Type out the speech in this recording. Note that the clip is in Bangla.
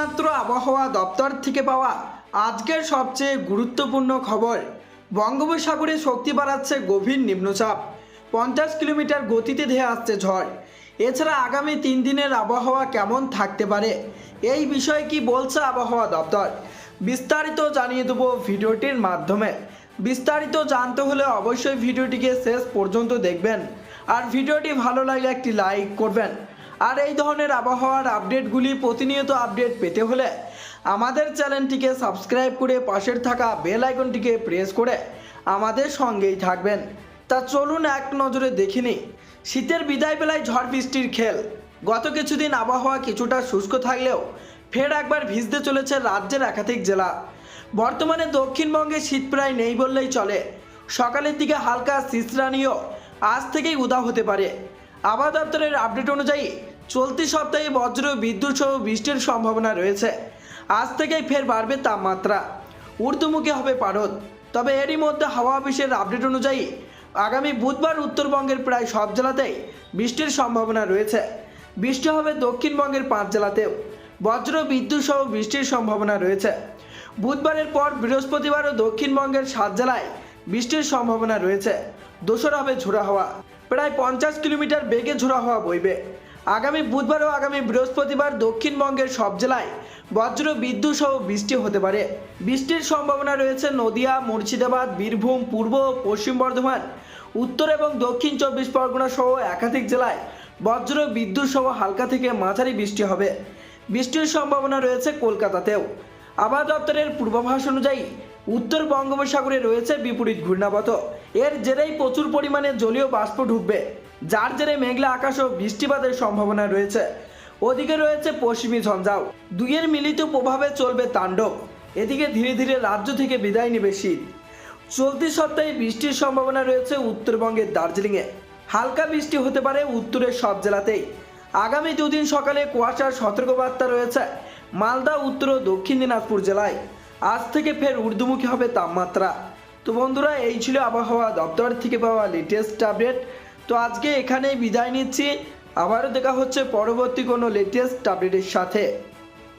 এইমাত্র আবহাওয়া দপ্তর থেকে পাওয়া আজকের সবচেয়ে গুরুত্বপূর্ণ খবর। বঙ্গোপসাগরে শক্তি বাড়াচ্ছে গভীর নিম্নচাপ, 50 কিলোমিটার গতিতে ধেয়ে আসছে ঝড়। এছাড়া আগামী 3 দিনের আবহাওয়া কেমন থাকতে পারে, এই বিষয়ে কি বলছে আবহাওয়া দপ্তর, বিস্তারিত জানিয়ে দেবো ভিডিওটির মাধ্যমে। বিস্তারিত জানতে হলে অবশ্যই ভিডিওটিকে শেষ পর্যন্ত দেখবেন, আর ভিডিওটি ভালো লাগলে একটি লাইক করবেন। আর এই ধরনের আবহাওয়ার আপডেটগুলি প্রতিনিয়ত আপডেট পেতে হলে আমাদের চ্যানেলটিকে সাবস্ক্রাইব করে পাশের থাকা বেল আইকনটিকে প্রেস করে আমাদের সঙ্গেই থাকবেন। তা চলুন এক নজরে দেখে নিই শীতের বিদায় বেলায় ঝড় বৃষ্টির খেল। গত কিছুদিন আবহাওয়া কিছুটা শুষ্ক থাকলেও ফের একবার ভিজতে চলেছে রাজ্যের একাধিক জেলা। বর্তমানে দক্ষিণবঙ্গে শীত প্রায় নেই বললেই চলে। সকালের দিকে হালকা শিশরানিও আজ থেকেই উদা হতে পারে। আবহাওয়া দপ্তরের আপডেট অনুযায়ী চলতি সপ্তাহে বজ্র বিদ্যুৎ সহ বৃষ্টির সম্ভাবনা রয়েছে। আজ থেকেই ফের বাড়বে তাপমাত্রা, ঊর্ধ্বমুখী হবে পারদ। তবে এরই মধ্যে হাওয়া অফিসের আপডেট অনুযায়ী আগামী বুধবার উত্তরবঙ্গের প্রায় সব জেলাতেই বৃষ্টির সম্ভাবনা রয়েছে। বৃষ্টি হবে দক্ষিণবঙ্গের 5 জেলাতেও। বজ্র বিদ্যুৎ সহ বৃষ্টির সম্ভাবনা রয়েছে। বুধবারের পর বৃহস্পতিবারও দক্ষিণবঙ্গের 7 জেলায় বৃষ্টির সম্ভাবনা রয়েছে। দোসর হবে ঝোড়ো হাওয়া, প্রায় 50 কিলোমিটার বেগে ঝোড়ো হাওয়া বইবে। আগামী বুধবার ও আগামী বৃহস্পতিবার দক্ষিণবঙ্গের সব জেলায় বজ্র বিদ্যুৎ সহ বৃষ্টি হতে পারে। বৃষ্টির সম্ভাবনা রয়েছে নদিয়া, মুর্শিদাবাদ, বীরভূম, পূর্ব ও পশ্চিম বর্ধমান, উত্তর এবং দক্ষিণ 24 পরগনা সহ একাধিক জেলায় বজ্র বিদ্যুৎ সহ হালকা থেকে মাঝারি বৃষ্টি হবে। বৃষ্টির সম্ভাবনা রয়েছে কলকাতাতেও। আবহাওয়া দপ্তরের পূর্বাভাস অনুযায়ী উত্তর বঙ্গোপসাগরে রয়েছে বিপরীত ঘূর্ণাবর্ত। এর জেরেই প্রচুর পরিমাণে জলীয় বাষ্প ঢুকবে, যার জেরে মেঘলা আকাশ ও বৃষ্টিপাতের সম্ভাবনা রয়েছে। ওদিকে রয়েছে পশ্চিমী ঝঞ্ঝাও, দুইয়ের মিলিত প্রভাবে চলবে তাণ্ডব। এদিকে ধীরে ধীরে রাজ্য থেকে বিদায় নেবে শীত। চলতি সপ্তাহে বৃষ্টির সম্ভাবনা রয়েছে উত্তরবঙ্গের দার্জিলিংয়ে। হালকা বৃষ্টি হতে পারে উত্তরের সব জেলাতেই। আগামী 2 দিন সকালে কুয়াশার সতর্কবার্তা রয়েছে মালদা, উত্তর ও দক্ষিণ দিনাজপুর জেলায়। আজ থেকে ফের ঊর্ধ্বমুখী হবে তাপমাত্রা। তো বন্ধুরা, এই ছিল আবহাওয়া দপ্তর থেকে পাওয়া লেটেস্ট আপডেট। তো আজকে এখানেই বিদায় নিচ্ছি। আবারও দেখা হচ্ছে পরবর্তী কোনো লেটেস্ট আপডেটের সাথে।